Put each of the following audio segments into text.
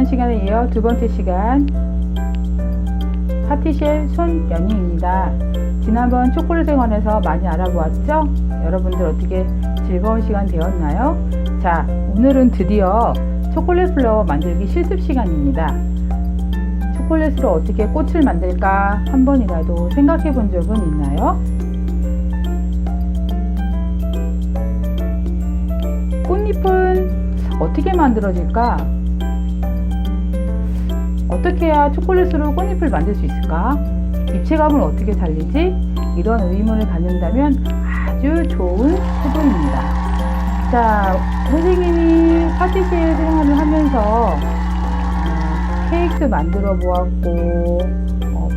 지난 시간에 이어 두 번째 시간 파티쉘 손 연유입니다. 지난번 초콜릿에 관해서 많이 알아보았죠? 여러분들 어떻게 즐거운 시간 되었나요? 자, 오늘은 드디어 초콜릿 플라워 만들기 실습 시간입니다. 초콜릿으로 어떻게 꽃을 만들까 한 번이라도 생각해 본 적은 있나요? 꽃잎은 어떻게 만들어질까? 어떻게 해야 초콜릿으로 꽃잎을 만들 수 있을까? 입체감을 어떻게 살리지? 이런 의문을 갖는다면 아주 좋은 후보입니다. 자, 선생님이 파티시에 생활을 하면서 케이크도 만들어 보았고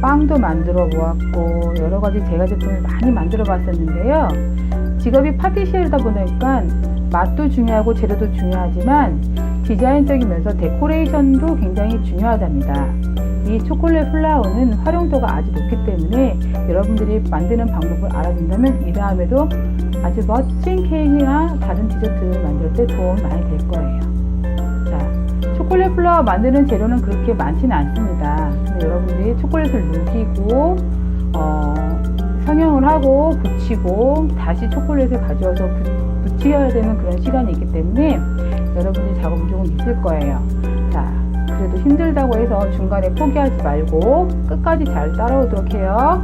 빵도 만들어 보았고 여러가지 제과 제품을 많이 만들어 봤었는데요. 직업이 파티시에다 보니까 맛도 중요하고 재료도 중요하지만 디자인적이면서 데코레이션도 굉장히 중요하답니다. 이 초콜릿 플라워는 활용도가 아주 높기 때문에 여러분들이 만드는 방법을 알아준다면 이 다음에도 아주 멋진 케이크나 다른 디저트를 만들 때 도움이 많이 될 거예요. 자, 초콜릿 플라워 만드는 재료는 그렇게 많지는 않습니다. 근데 여러분들이 초콜릿을 녹이고 성형을 하고 붙이고 다시 초콜릿을 가져와서 붙여야 되는 그런 시간이 있기 때문에 여러분들이 작업이 조금 있을 거예요. 자, 그래도 힘들다고 해서 중간에 포기하지 말고 끝까지 잘 따라오도록 해요.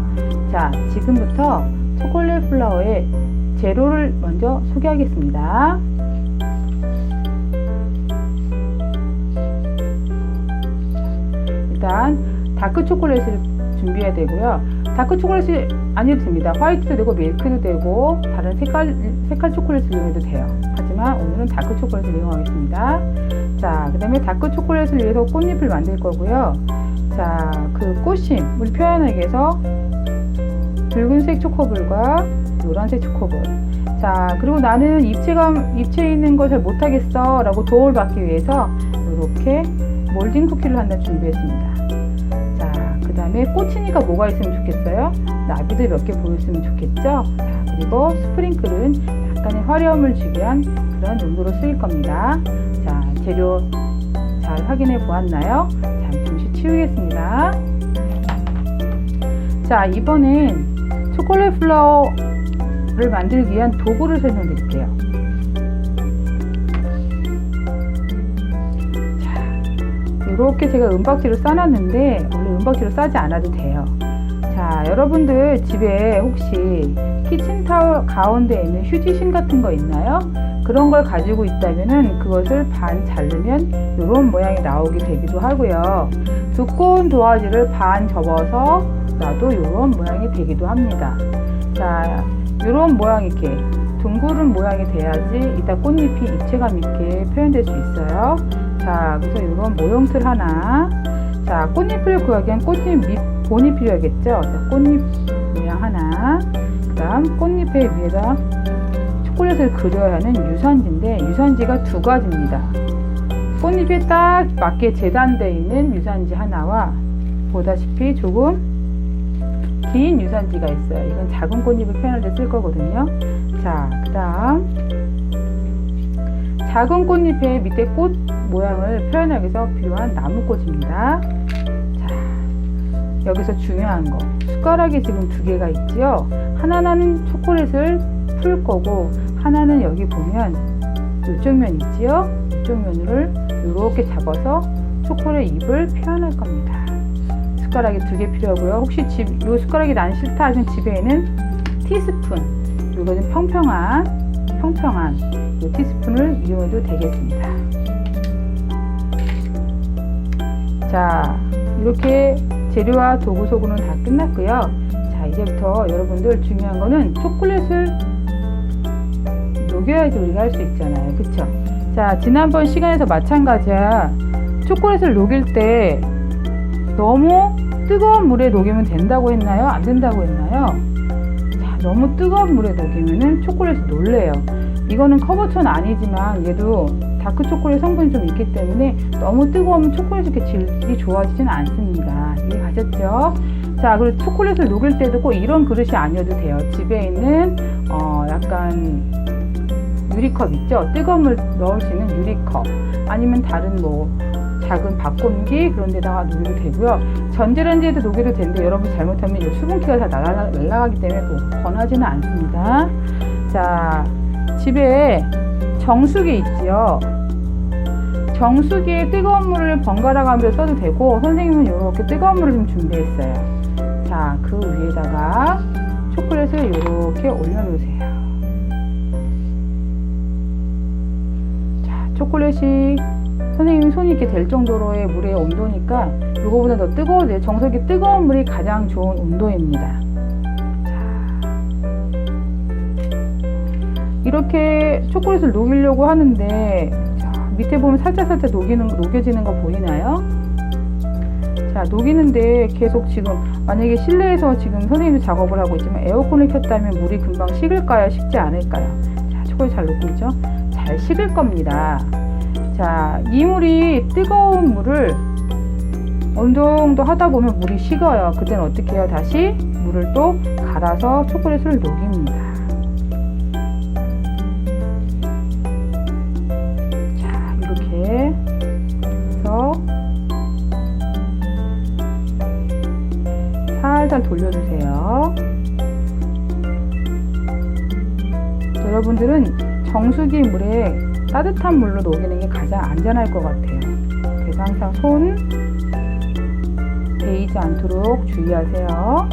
자, 지금부터 초콜릿 플라워의 재료를 먼저 소개하겠습니다. 일단 다크 초콜릿을 준비해야 되고요. 다크 초콜릿이 아니어도 됩니다. 화이트도 되고 밀크도 되고 다른 색깔 초콜릿을 이용해도 돼요. 하지만 오늘은 다크 초콜릿을 이용하겠습니다. 자, 그 다음에 다크 초콜릿을 위해서 꽃잎을 만들 거고요. 자, 그 꽃심을 표현하기 위해서 붉은색 초코볼과 노란색 초코볼. 자, 그리고 나는 입체에 있는 걸 잘 못하겠어 라고 도움을 받기 위해서 이렇게 몰딩 쿠키를 하나 준비했습니다. 그 다음에 꽃이니까 뭐가 있으면 좋겠어요? 나비도 몇 개 보였으면 좋겠죠? 자, 그리고 스프링클은 약간의 화려함을 주기 위한 그런 용도로 쓰일 겁니다. 자, 재료 잘 확인해 보았나요? 잠시 치우겠습니다. 자, 이번엔 초콜릿 플라워를 만들기 위한 도구를 설명드릴게요. 이렇게 제가 은박지로 싸놨는데 원래 은박지로 싸지 않아도 돼요. 자, 여러분들 집에 혹시 키친타월 가운데에 있는 휴지심 같은 거 있나요? 그런 걸 가지고 있다면은 그것을 반 자르면 이런 모양이 나오게 되기도 하고요. 두꺼운 도화지를 반 접어서 놔도 이런 모양이 되기도 합니다. 자, 이런 모양 이렇게 둥그런 모양이 돼야지 이따 꽃잎이 입체감 있게 표현될 수 있어요. 자, 그래서 이런 모형틀 하나. 자, 꽃잎을 구하기 위한 꽃잎 밑 본이 필요하겠죠. 자, 꽃잎 모양 하나. 그 다음 꽃잎에 위에다 초콜릿을 그려야 하는 유산지인데 유산지가 두 가지입니다. 꽃잎에 딱 맞게 재단되어 있는 유산지 하나와 보다시피 조금 긴 유산지가 있어요. 이건 작은 꽃잎을 표현할 때 쓸 거거든요. 자, 그 다음 작은 꽃잎의 밑에 꽃 모양을 표현하기 위해서 필요한 나무꽃입니다. 자, 여기서 중요한 거 숟가락이 지금 두 개가 있지요. 하나는 초콜릿을 풀 거고 하나는 여기 보면 이쪽 면 있지요. 이쪽 면을 이렇게 잡아서 초콜릿 잎을 표현할 겁니다. 숟가락이 두 개 필요하고요. 혹시 이 숟가락이 난 싫다 하시면 집에 있는 티스푼, 이거는 평평한 이 티스푼을 이용해도 되겠습니다. 자, 이렇게 재료와 도구 소구는 다 끝났고요. 자, 이제부터 여러분들 중요한 거는 초콜릿을 녹여야지 우리가 할 수 있잖아요. 그쵸? 자, 지난번 시간에서 마찬가지야. 초콜릿을 녹일 때 너무 뜨거운 물에 녹이면 된다고 했나요? 안 된다고 했나요? 자, 너무 뜨거운 물에 녹이면은 초콜릿이 놀래요. 이거는 커버천 아니지만 얘도 다크 초콜릿 성분이 좀 있기 때문에 너무 뜨거우면 초콜릿이 이렇게 질이 좋아지지는 않습니다. 이해 가셨죠? 자, 그리고 초콜릿을 녹일 때도 꼭 이런 그릇이 아니어도 돼요. 집에 있는 약간 유리컵 있죠? 뜨거운 물 넣을 수 있는 유리컵 아니면 다른 뭐 작은 밥공기 그런 데다가 녹여도 되고요. 전자레인지에도 녹여도 되는데 여러분 잘못하면 이 수분기가 다 날아가기 때문에 권하지는 않습니다. 자, 집에 정수기 있지요. 정수기에 뜨거운 물을 번갈아 가면서 써도 되고, 선생님은 이렇게 뜨거운 물을 좀 준비했어요. 자, 그 위에다가 초콜릿을 이렇게 올려놓으세요. 자, 초콜릿이 선생님 손이 이렇게 될 정도로의 물의 온도니까 이거보다 더 뜨거워져요. 정수기 뜨거운 물이 가장 좋은 온도입니다. 이렇게 초콜릿을 녹이려고 하는데, 자, 밑에 보면 살짝 녹여지는 거 보이나요? 자, 녹이는데 계속 지금 만약에 실내에서 지금 선생님이 작업을 하고 있지만 에어컨을 켰다면 물이 금방 식을까요? 식지 않을까요? 자, 초콜릿 잘 녹고 있죠? 잘 식을 겁니다. 자, 이 물이 뜨거운 물을 어느 정도 하다 보면 물이 식어요. 그때는 어떻게 해요? 다시 물을 또 갈아서 초콜릿을 녹입니다. 이렇게 해서 살살 돌려주세요. 여러분들은 정수기 물에 따뜻한 물로 녹이는 게 가장 안전할 것 같아요. 그래서 항상 손 데이지 않도록 주의하세요. 자,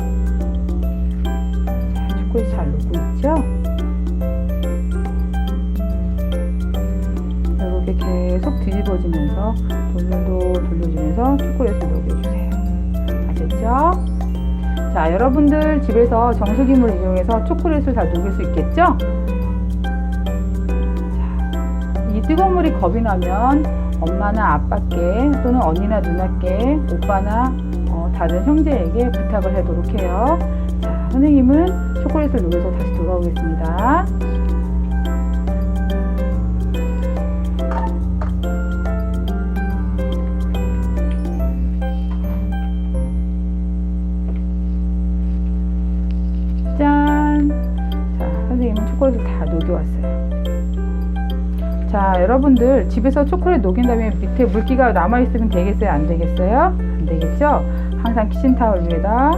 초콜릿 잘 녹고 있죠? 이렇게 계속 뒤집어지면서 돌려주면서 초콜릿을 녹여주세요. 아셨죠? 자, 여러분들 집에서 정수기물을 이용해서 초콜릿을 잘 녹일 수 있겠죠? 자, 이 뜨거운 물이 겁이 나면 엄마나 아빠께 또는 언니나 누나께 오빠나 다른 형제에게 부탁을 하도록 해요. 자, 선생님은 초콜릿을 녹여서 다시 돌아오겠습니다. 짠! 자, 선생님은 초콜릿을 다 녹여왔어요. 자, 여러분들 집에서 초콜릿 녹인 다음에 밑에 물기가 남아있으면 되겠어요? 안 되겠어요? 안 되겠죠? 항상 키친타월 위에다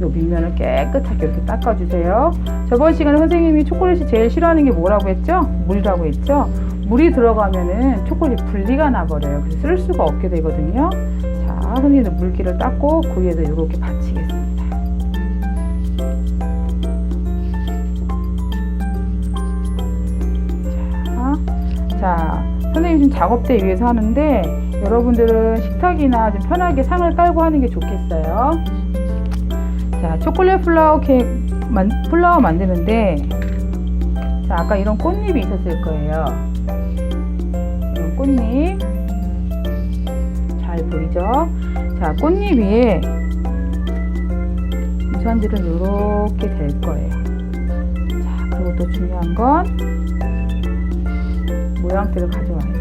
요 밑면을 깨끗하게 이렇게 닦아주세요. 저번 시간에 선생님이 초콜릿이 제일 싫어하는 게 뭐라고 했죠? 물이라고 했죠? 물이 들어가면은 초콜릿 분리가 나버려요. 그래서 쓸 수가 없게 되거든요. 자, 선생님도 물기를 닦고 그 위에다 이렇게 받치겠습니다. 자, 선생님 지금 작업대 위에서 하는데 여러분들은 식탁이나 좀 편하게 상을 깔고 하는 게 좋겠어요. 자, 초콜릿 플라워 플라워 만드는데, 자, 아까 이런 꽃잎이 있었을 거예요. 이런 꽃잎 잘 보이죠? 자, 꽃잎 위에 유선들은 이렇게 될 거예요. 자, 그리고 또 중요한 건 모양대로 가져와야 돼요.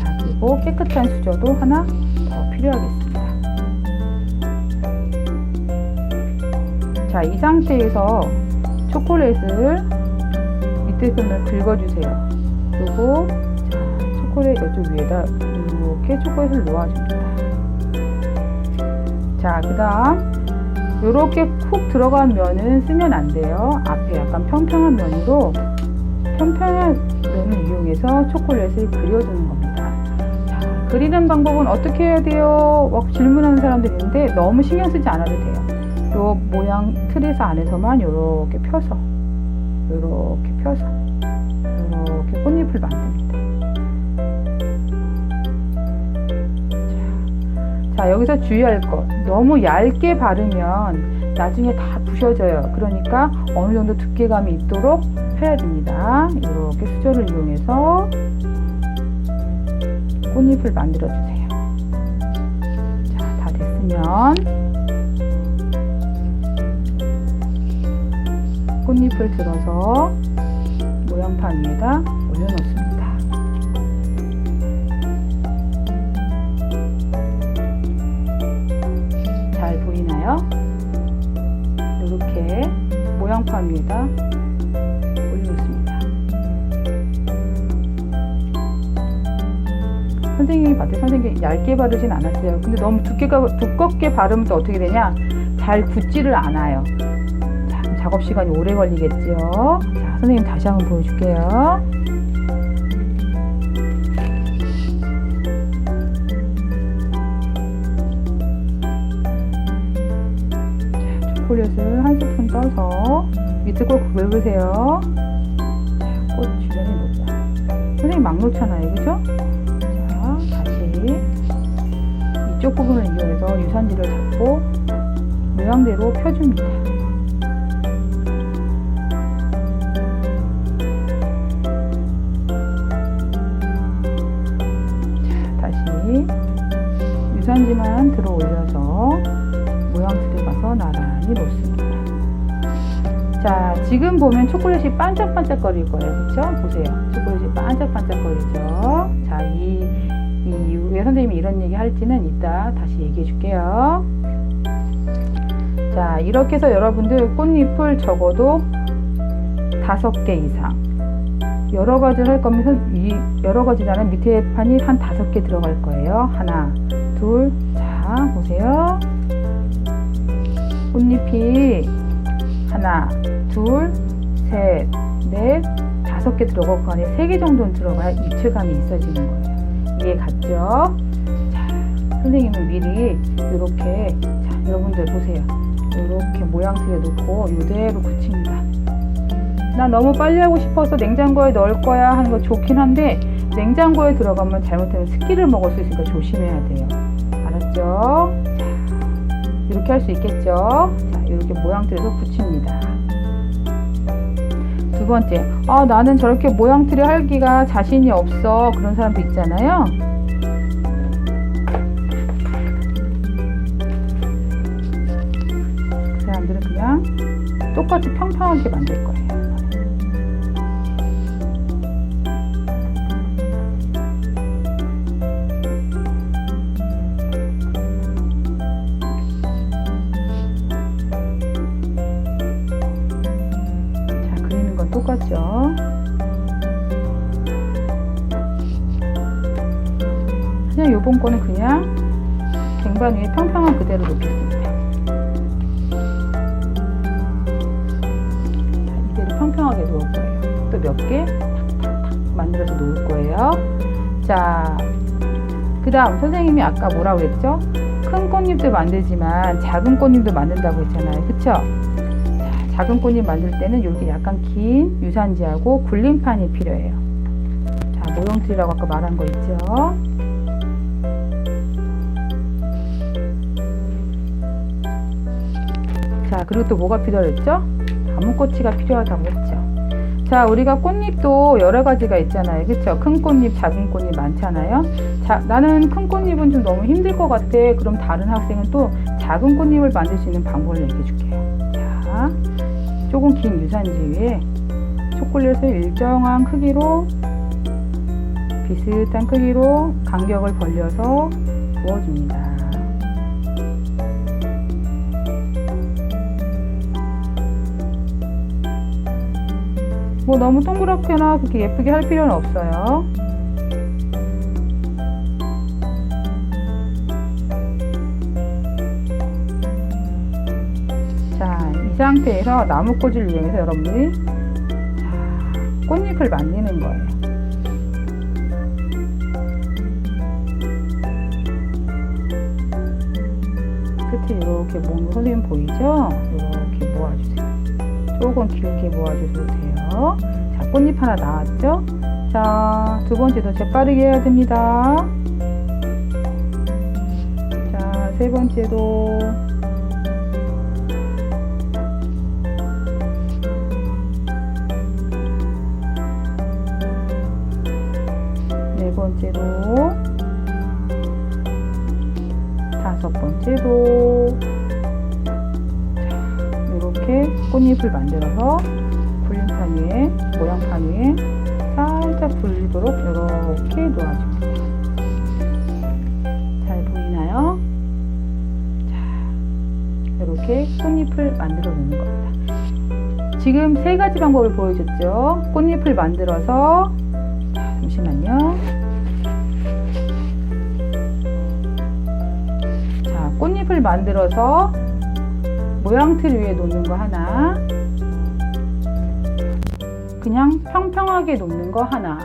자, 그리고 깨끗한 수저도 하나 더 필요하겠습니다. 자, 이 상태에서 초콜릿을 밑에 손을 긁어주세요. 그리고 자, 초콜릿 이쪽 위에다 이렇게 초콜릿을 놓아줍니다. 자, 그 다음 이렇게 쿡 들어간 면은 쓰면 안 돼요. 앞에 약간 평평한 면으로 평평한 면을 이용해서 초콜릿을 그려주는 겁니다. 자, 그리는 방법은 어떻게 해야 돼요? 막 질문하는 사람들이 있는데 너무 신경 쓰지 않아도 돼요. 요 모양 틀에서 안에서만 이렇게 펴서 이렇게 꽃잎을 만듭니다. 자, 여기서 주의할 것, 너무 얇게 바르면 나중에 다 부셔져요. 그러니까 어느 정도 두께감이 있도록 해야 됩니다. 이렇게 수저를 이용해서 꽃잎을 만들어 주세요. 자, 다 됐으면 꽃잎을 들어서 모양판 위에다 올려놓습니다. 잘 보이나요? 이렇게 모양판 위에다 올려놓습니다. 선생님이 봤을 때 선생님이 얇게 바르진 않았어요. 근데 너무 두껍게 바르면 또 어떻게 되냐? 잘 굳지를 않아요. 자, 작업 시간이 오래 걸리겠죠. 자, 선생님 다시 한번 보여줄게요. 자, 초콜릿을 한 스푼 떠서 밑에 꼭 긁으세요. 자, 꽃 주변에 놓고. 선생님 막 놓잖아요, 그죠? 자, 다시 이쪽 부분을 이용해서 유산지를 잡고 모양대로 펴줍니다. 자, 다시 유산지만 들어 올려서 모양틀에 가서 나란히 놓습니다. 자, 지금 보면 초콜릿이 반짝반짝거릴 거예요. 그쵸? 보세요. 초콜릿이 반짝반짝거리죠. 자, 이 이후에 선생님이 이런 얘기 할지는 이따 다시 얘기해 줄게요. 자, 이렇게 해서 여러분들 꽃잎을 적어도 5개 이상. 여러 가지를 할 거면 이 여러 가지라는 밑에 판이 한 5개 들어갈 거예요. 하나, 둘, 자, 보세요. 꽃잎이 하나, 둘, 셋, 넷, 5개 들어가고 그 안에 3개 정도는 들어가야 입체감이 있어지는 거예요. 이해 갔죠? 자, 선생님은 미리 이렇게, 자, 여러분들 보세요. 이렇게 모양틀에 놓고 이대로 굳힙니다. 나 너무 빨리 하고 싶어서 냉장고에 넣을 거야 하는 거 좋긴 한데 냉장고에 들어가면 잘못하면 습기를 먹을 수 있으니까 조심해야 돼요. 알았죠? 자, 이렇게 할 수 있겠죠? 자, 이렇게 모양틀에서 붙입니다. 두 번째, 나는 저렇게 모양틀에 할기가 자신이 없어. 그런 사람도 있잖아요. 그 사람들은 그냥 똑같이 평평하게 만들 거예요. 똑같죠? 그냥 요번 거는 그냥 쟁반 위에 평평한 그대로 놓겠습니다. 이대로 평평하게 놓을 거예요. 또 몇 개 만들어서 놓을 거예요. 자, 그 다음 선생님이 아까 뭐라고 그랬죠? 큰 꽃잎도 만들지만 작은 꽃잎도 만든다고 했잖아요. 그쵸? 작은 꽃잎 만들 때는 이렇게 약간 긴 유산지하고 굴림판이 필요해요. 자, 모형틀이라고 아까 말한 거 있죠? 자, 그리고 또 뭐가 필요했죠? 나무꼬치가 필요하다고 했죠. 자, 우리가 꽃잎도 여러 가지가 있잖아요. 그쵸? 큰 꽃잎, 작은 꽃잎 많잖아요. 자, 나는 큰 꽃잎은 좀 너무 힘들 것 같아. 그럼 다른 학생은 또 작은 꽃잎을 만들 수 있는 방법을 얘기해 줄게요. 자, 조금 긴 유산지 위에 초콜릿을 일정한 크기로 비슷한 크기로 간격을 벌려서 부어줍니다. 뭐 너무 동그랗게나 그렇게 예쁘게 할 필요는 없어요. 자, 이 상태에서 나무꽂이를 이용해서 여러분들이 꽃잎을 만드는 거예요. 끝에 이렇게 모으는 선생님 보이죠? 이렇게 모아주세요. 조금 길게 모아주셔도 돼요. 자, 꽃잎 하나 나왔죠? 자, 두 번째도 재빠르게 해야 됩니다. 자, 세 번째도. 네 번째도. 다섯 번째도. 이렇게 꽃잎을 만들어서 굴림판 위에, 모양판 위에 살짝 불리도록 이렇게 놓아줍니다. 잘 보이나요? 자, 이렇게 꽃잎을 만들어 놓는 겁니다. 지금 세 가지 방법을 보여줬죠. 꽃잎을 만들어서, 자, 잠시만요. 틀을 만들어서 모양틀 위에 놓는 거 하나, 그냥 평평하게 놓는 거 하나,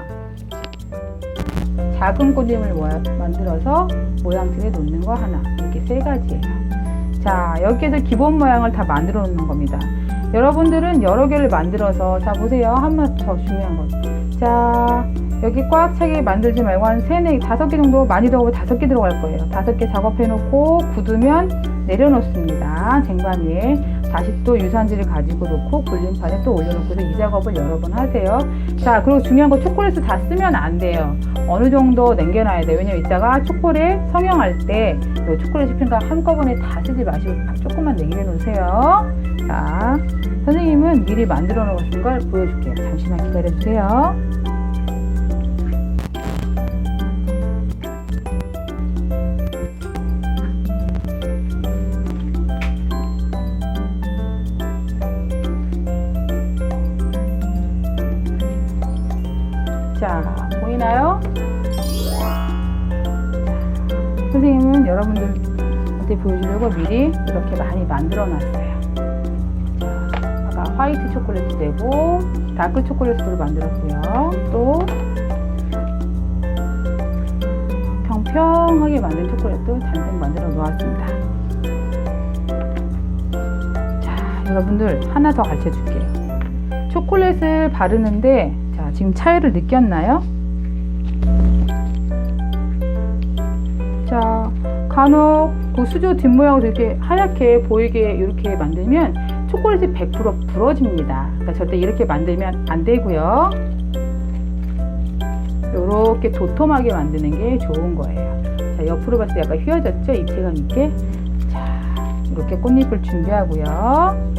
작은 꽃잎을 만들어서 모양틀에 놓는 거 하나, 이렇게 세 가지예요. 자, 여기에서 기본 모양을 다 만들어 놓는 겁니다. 여러분들은 여러 개를 만들어서, 자 보세요. 한 번 더 중요한 거. 자, 여기 꽉 차게 만들지 말고 한 3, 4, 5개 정도, 많이 들어가면 5개 들어갈 거예요. 5개 작업해 놓고 굳으면 내려놓습니다. 쟁반 위에. 다시 또 유산지를 가지고 놓고 굴림판에 또 올려놓고서 이 작업을 여러 번 하세요. 자, 그리고 중요한 거, 초콜릿을 다 쓰면 안 돼요. 어느 정도 남겨놔야 돼요. 왜냐면 이따가 초콜릿 성형할 때 초콜릿 씹힌 거 한꺼번에 다 쓰지 마시고 조금만 남겨놓으세요. 자, 선생님은 미리 만들어 놓은 걸 보여줄게요. 잠시만 기다려주세요. 자, 보이나요? 선생님은 여러분들한테 보여주려고 미리 이렇게 많이 만들어 놨어요. 자, 아까 화이트 초콜릿도 되고 다크 초콜릿도 만들었고요. 또 평평하게 만든 초콜릿도 잔뜩 만들어 놓았습니다. 자, 여러분들 하나 더 가르쳐 줄게요. 초콜릿을 바르는데, 자, 지금 차이를 느꼈나요? 자, 간혹 그 수저 뒷모양으로 이렇게 하얗게 보이게 이렇게 만들면 초콜릿이 100% 부러집니다. 그러니까 절대 이렇게 만들면 안 되고요. 이렇게 도톰하게 만드는 게 좋은 거예요. 자, 옆으로 봤을 때 약간 휘어졌죠? 입체감 있게. 자, 이렇게 꽃잎을 준비하고요.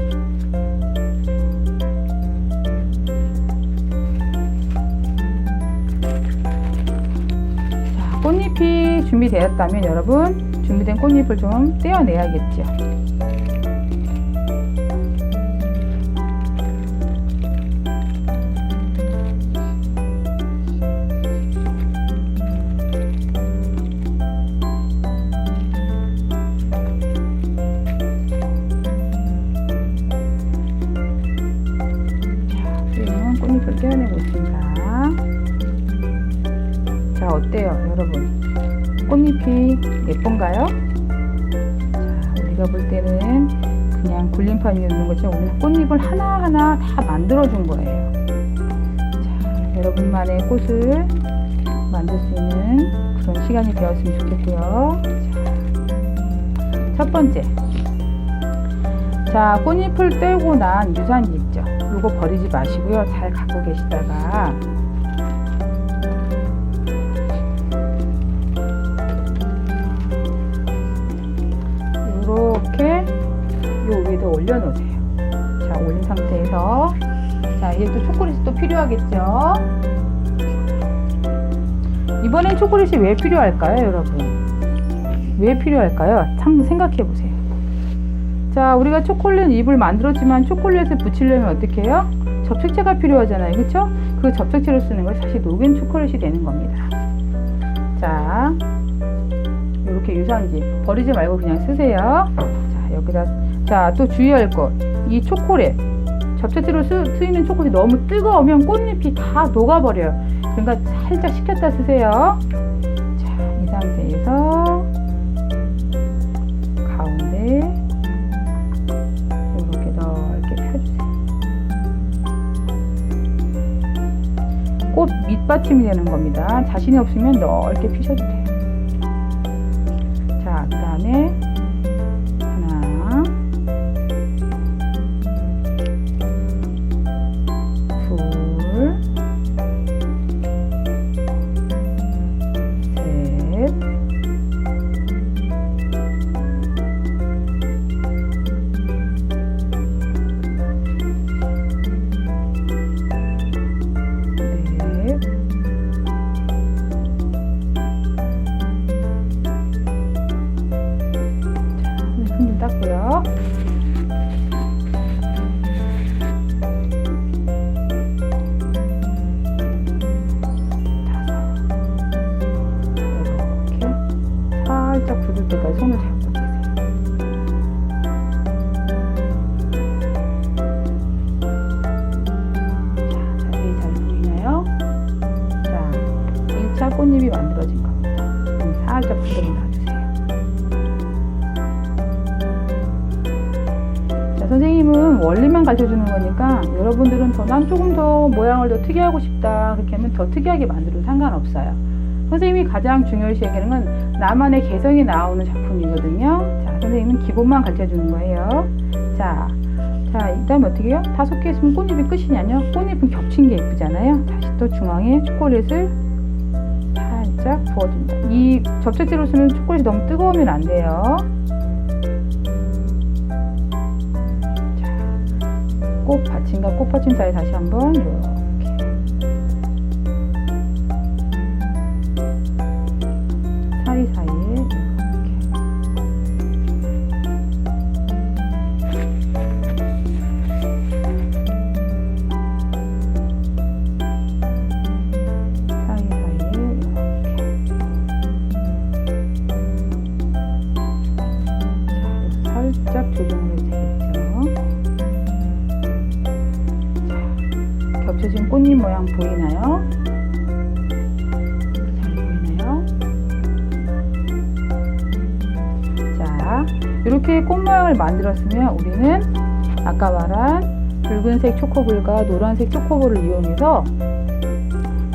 꽃잎이 준비되었다면 여러분, 준비된 꽃잎을 좀 떼어내야겠죠. 지금 꽃잎을 떼어내고 있습니다. 자, 어때요, 여러분? 꽃잎이 예쁜가요? 자, 우리가 볼 때는 그냥 굴림판 위에 있는 거죠. 우리는 꽃잎을 하나하나 다 만들어준 거예요. 자, 여러분만의 꽃을 만들 수 있는 그런 시간이 되었으면 좋겠고요. 자, 첫 번째. 자, 꽃잎을 떼고 난 유산지 있죠? 이거 버리지 마시고요. 잘 갖고 계시다가 이렇게 요 위에다 올려놓으세요. 자, 올린 상태에서, 자, 이제 또 초콜릿이 또 필요하겠죠? 이번엔 초콜릿이 왜 필요할까요, 여러분? 왜 필요할까요? 참 생각해 보세요. 자, 우리가 초콜릿 잎을 만들었지만 초콜릿을 붙이려면 어떻게 해요? 접착제가 필요하잖아요, 그렇죠? 그 접착제로 쓰는 걸 사실 녹인 초콜릿이 되는 겁니다. 자, 이렇게 유산지 버리지 말고 그냥 쓰세요. 자, 여기다, 자, 또 주의할 것, 이 초콜릿, 접착제로 쓰이는 초콜릿이 너무 뜨거우면 꽃잎이 다 녹아버려요. 그러니까 살짝 식혔다 쓰세요. 자, 이 상태에서 가운데 이렇게 넓게 펴주세요. 꽃 밑받침이 되는 겁니다. 자신이 없으면 넓게 피셔도 돼요. 자, 그 다음에 하나, 둘, 셋, 좀 닦고요. 이렇게 살짝 굳을 때까지 손을 잡고 계세요. 살짝 부드러 놔주세요. 자, 선생님은 원리만 가르쳐주는 거니까 여러분들은 난 조금 더 모양을 더 특이하고 싶다 그렇게 하면 더 특이하게 만들어도 상관없어요. 선생님이 가장 중요시 여기는 건 나만의 개성이 나오는 작품이거든요. 자, 선생님은 기본만 가르쳐주는 거예요. 자, 이 다음에 어떻게 해요? 5개 있으면 꽃잎이 끝이냐요? 꽃잎은 겹친 게 예쁘잖아요. 다시 또 중앙에 초콜릿을 살짝 부어줍니다. 이 접착제로 쓰는 초콜릿이 너무 뜨거우면 안 돼요. 자, 꽃받침과 꽃받침 사이 다시 한번 이렇게 사이사이에 이렇게 살짝 조정을 해도 되겠죠. 자, 겹쳐진 꽃잎 모양 보이나요? 잘 보이나요? 자, 이렇게 꽃 모양을 만들었으면 우리는 아까 말한 붉은색 초코볼과 노란색 초코볼을 이용해서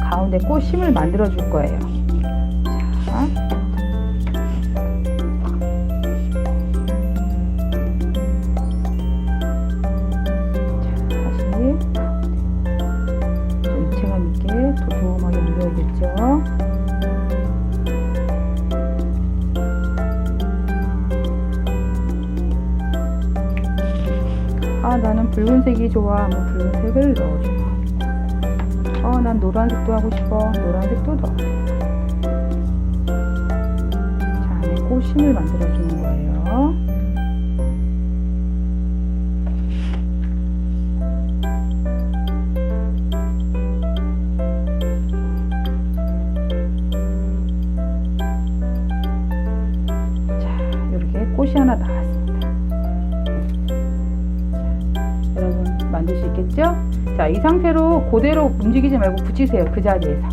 가운데 꽃심을 만들어 줄 거예요. 자, 도톰하게 눌러야겠죠. 나는 붉은색이 좋아 하면 붉은색을 넣어주고, 난 노란색도 하고 싶어. 노란색도 넣어주고. 자, 안에 꽃심을 만들어주는 거예요. 꽃이 하나 나왔습니다. 여러분 만들 수 있겠죠? 자, 이 상태로 그대로 움직이지 말고 붙이세요. 그 자리에서.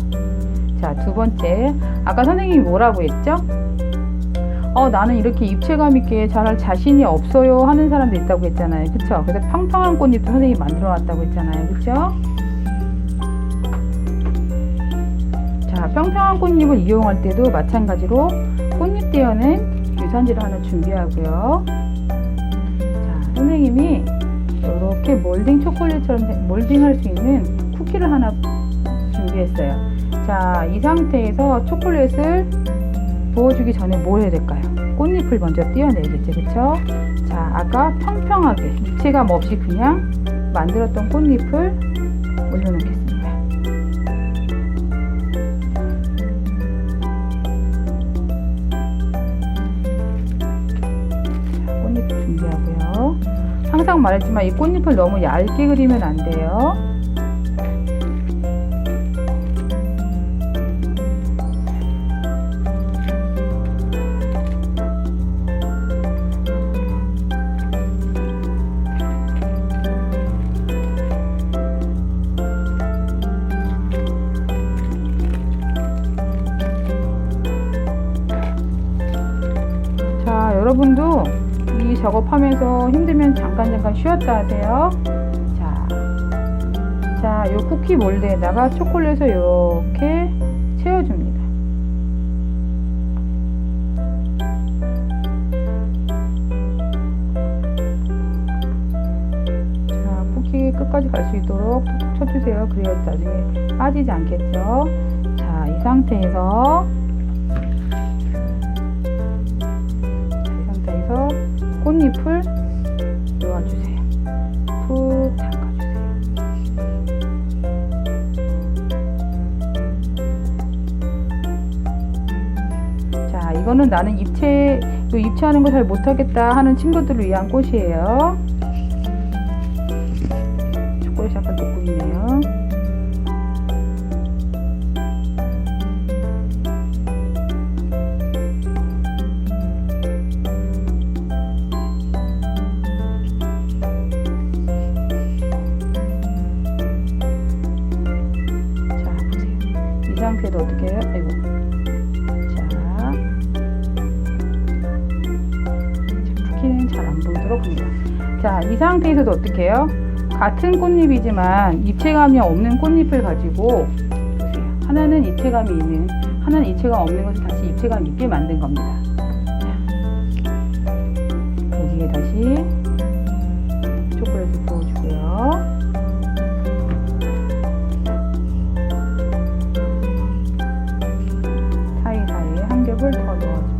자, 두 번째, 아까 선생님이 뭐라고 했죠? 나는 이렇게 입체감 있게 잘할 자신이 없어요 하는 사람도 있다고 했잖아요. 그쵸? 그래서 평평한 꽃잎도 선생님이 만들어 놨다고 했잖아요. 그쵸? 자, 평평한 꽃잎을 이용할 때도 마찬가지로 꽃잎 떼어낸 유산지를 하나 준비하고요. 자, 선생님이 이렇게 몰딩 초콜릿처럼 몰딩할 수 있는 쿠키를 하나 준비했어요. 자, 이 상태에서 초콜릿을 부어주기 전에 뭘 해야 될까요? 꽃잎을 먼저 띄어내겠죠, 그쵸? 자, 아까 평평하게 입체감 없이 그냥 만들었던 꽃잎을 올려놓겠습니다. 준비하고요. 항상 말했지만 이 꽃잎을 너무 얇게 그리면 안 돼요. 자, 여러분도 이 작업하면서 힘들면 잠깐 쉬었다 하세요. 자, 요 쿠키 몰드에다가 초콜릿을 이렇게 채워줍니다. 자, 쿠키 끝까지 갈 수 있도록 툭툭 쳐주세요. 그래야 나중에 빠지지 않겠죠. 자, 이 상태에서 꽃잎을 놓아주세요. 푹 담가주세요. 자, 이거는 나는 입체하는 거 잘 못하겠다 하는 친구들을 위한 꽃이에요. 초콜릿이 약간 녹고 있네요. 이 상태도 어떻게 해요? 아이고. 자, 보도록 합니다. 자, 이 상태에서도 어떻게 해요? 같은 꽃잎이지만 입체감이 없는 꽃잎을 가지고 보세요. 하나는 입체감이 있는, 하나는 입체감 없는 것을 다시 입체감 있게 만든 겁니다. 자, 여기에 다시 초콜릿을 부어주고요. 사이사이에 한 겹을 더 넣어줍니다.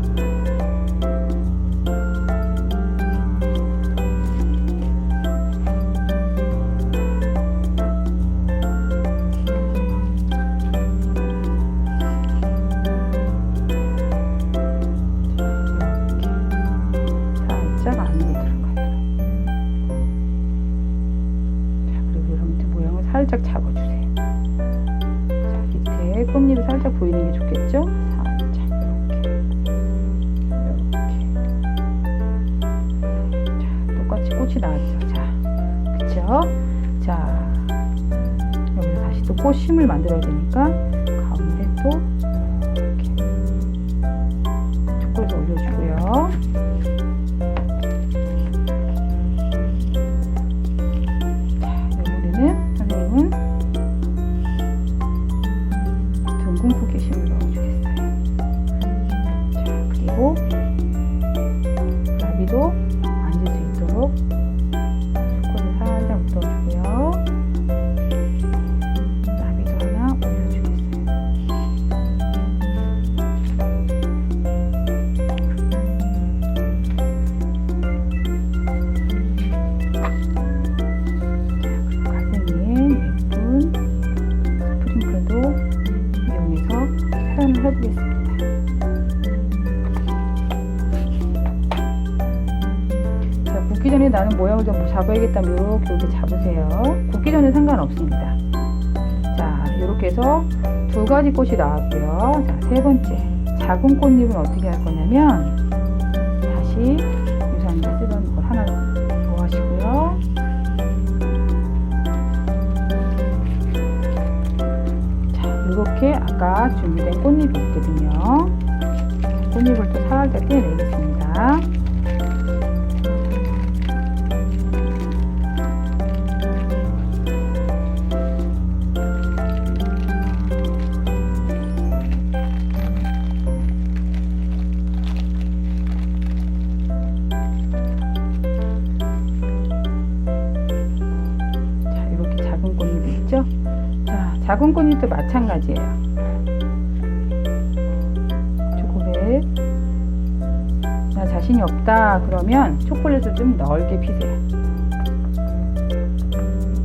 살짝 안으로 들어가도록. 자, 그리고 이런 밑에 모양을 살짝 잡아주세요. 자, 밑에 꽃잎이 살짝 보이는 게 좋겠죠? 살짝 이렇게. 자, 똑같이 꽃이 나왔죠. 자, 그쵸? 자, 여기서 다시 또 꽃심을 만들어야 되니까 가운데 또 이렇게 초콜릿을 올려주고요. 선생님은 둥근 포켓심을 넣어주겠어요. 자, 그리고 나비도 앉을 수 있도록 초콜릿 살짝 묻어주고요. 나비도 하나 올려주겠어요. 해보겠습니다. 자, 굽기 전에 나는 모양을 좀 잡아야겠다면 이렇게 잡으세요. 굽기 전에 상관없습니다. 자, 이렇게 해서 두 가지 꽃이 나왔고요. 자, 세 번째 작은 꽃잎은 어떻게 할 거냐면 다시 유산제 쓰던 걸 하나 더 하시고요. 이렇게 아까 준비된 꽃잎이 있거든요. 꽃잎을 또 살짝 떼내겠습니다. 자, 이렇게 작은 꽃잎이 있죠? 작은 꽃잎도 마찬가지예요. 초콜릿 나 자신이 없다 그러면 초콜릿을 좀 넓게 피세요.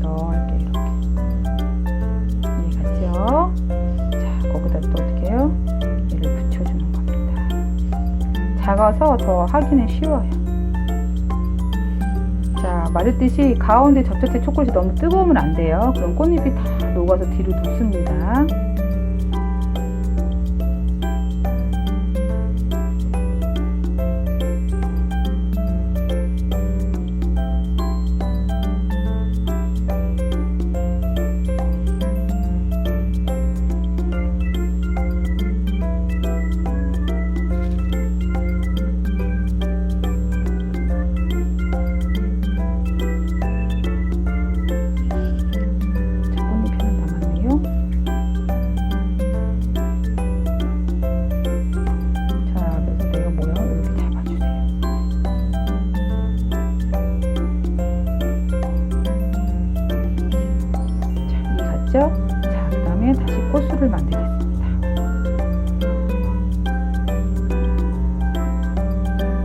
넓게 이렇게. 이해갔죠? 자, 거기다 또 어떻게 해요? 얘를 붙여주는 겁니다. 작아서 더 하기는 쉬워요. 자, 말했듯이 가운데 접착제 초콜릿이 너무 뜨거우면 안 돼요. 그럼 꽃잎이 다 녹아서 뒤로 눕습니다. 자, 그 다음에 다시 꽃술을 만들겠습니다.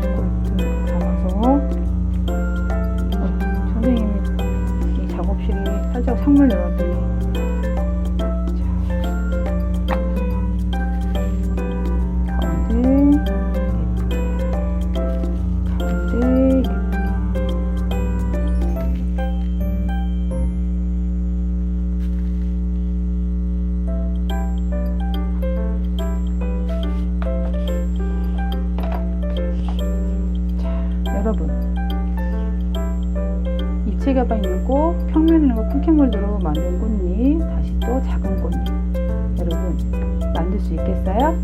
초콜릿을 담아서 선생님이 이 작업실이 살짝 창문을 열었더니 여러분, 입체가방 있는 꽃, 평면에 있는 꽃 쿠키몰드로 만든 꽃잎, 다시 또 작은 꽃잎. 여러분, 만들 수 있겠어요?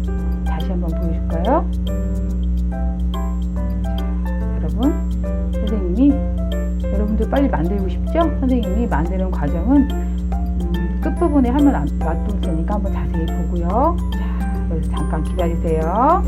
다시 한번 보여줄까요? 자, 여러분, 선생님이 여러분들 빨리 만들고 싶죠? 선생님이 만드는 과정은 끝부분에 하면 놔둘 테니까 한번 자세히 보고요. 자, 여기서 잠깐 기다리세요.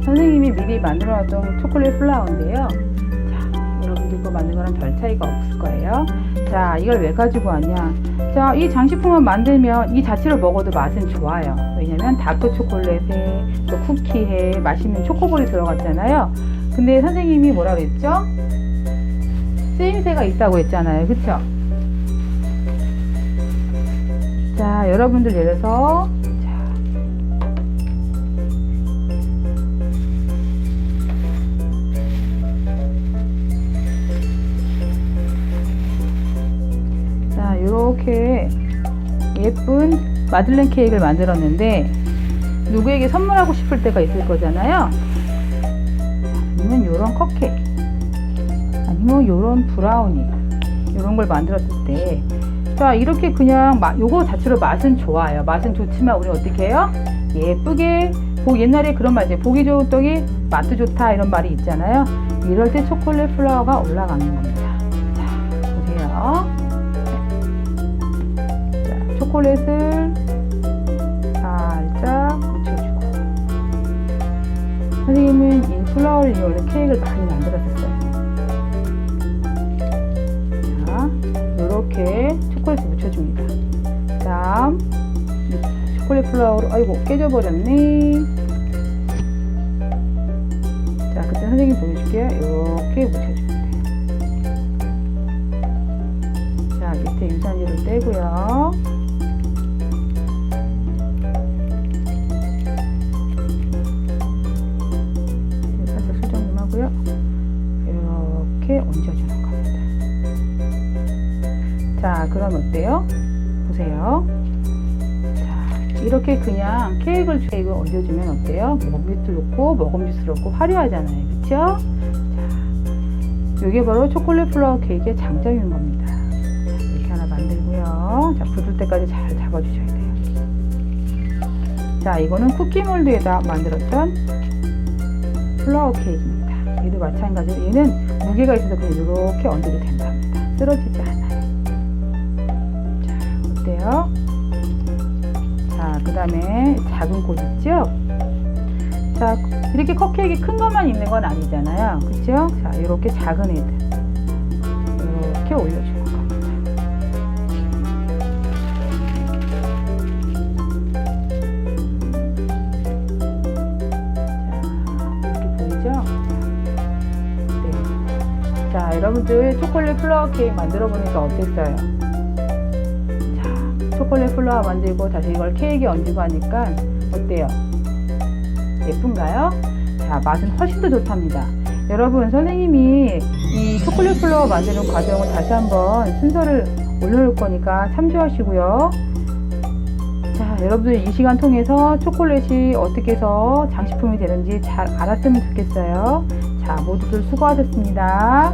선생님이 미리 만들어놨던 초콜릿 플라워인데요. 자, 여러분들 거 만든 거랑 별 차이가 없을 거예요. 자, 이걸 왜 가지고 왔냐? 자, 이 장식품을 만들면 이 자체로 먹어도 맛은 좋아요. 왜냐면 다크 초콜릿에 또 쿠키에 맛있는 초코볼이 들어갔잖아요. 근데 선생님이 뭐라 그랬죠? 쓰임새가 있다고 했잖아요. 그쵸? 자, 여러분들 예를 들어서 이렇게 예쁜 마들렌 케이크를 만들었는데 누구에게 선물하고 싶을 때가 있을 거잖아요. 아니면 요런 컵케이크 아니면 요런 브라우니 요런 걸 만들었을 때 자, 이렇게 그냥 요거 자체로 맛은 좋아요. 맛은 좋지만 우리 어떻게 해요? 예쁘게 옛날에 그런 말 있잖아요. 보기 좋은 떡이 맛도 좋다 이런 말이 있잖아요. 이럴 때 초콜릿 플라워가 올라가는 겁니다. 자, 보세요. 초콜릿을 살짝 묻혀주고 선생님은 이 플라워를 이용해서 케이크를 많이 만들었었어요. 자, 이렇게 초콜릿을 묻혀줍니다. 다음 초콜릿 플라워로 아이고 깨져버렸네. 자, 그때 선생님 보여줄게요. 이렇게 묻혀주면 돼요. 자, 밑에 유산지를 떼고요. 이렇게 얹어주는 겁니다. 자, 그럼 어때요? 보세요. 자, 이렇게 그냥 케이크를 얹어주면 어때요? 먹잇도 좋고 먹음직스럽고 화려하잖아요. 그쵸? 자, 이게 바로 초콜릿 플라워 케이크의 장점인 겁니다. 자, 이렇게 하나 만들고요. 자, 굳을 때까지 잘 잡아주셔야 돼요. 자, 이거는 쿠키 몰드에다 만들었던 플라워 케이크입니다. 얘도 마찬가지로 얘는 무게가 있어서 그냥 이렇게 얹어도 된답니다. 쓰러지지 않아요. 자, 어때요? 자, 그 다음에 작은 꽃 있죠? 자, 이렇게 컵케이크 큰 것만 있는 건 아니잖아요. 그쵸? 자, 이렇게 작은 애들 이렇게 올려주는 겁니다. 자, 이렇게 보이죠? 자, 여러분들 초콜릿 플라워 케이크 만들어 보니까 어땠어요? 자, 초콜릿 플라워 만들고 다시 이걸 케이크에 얹고 하니까 어때요? 예쁜가요? 자, 맛은 훨씬 더 좋답니다. 여러분, 선생님이 이 초콜릿 플라워 만드는 과정을 다시 한번 순서를 올려놓을 거니까 참조하시고요. 자, 여러분들 이 시간 통해서 초콜릿이 어떻게 해서 장식품이 되는지 잘 알았으면 좋겠어요. 자, 모두들 수고하셨습니다.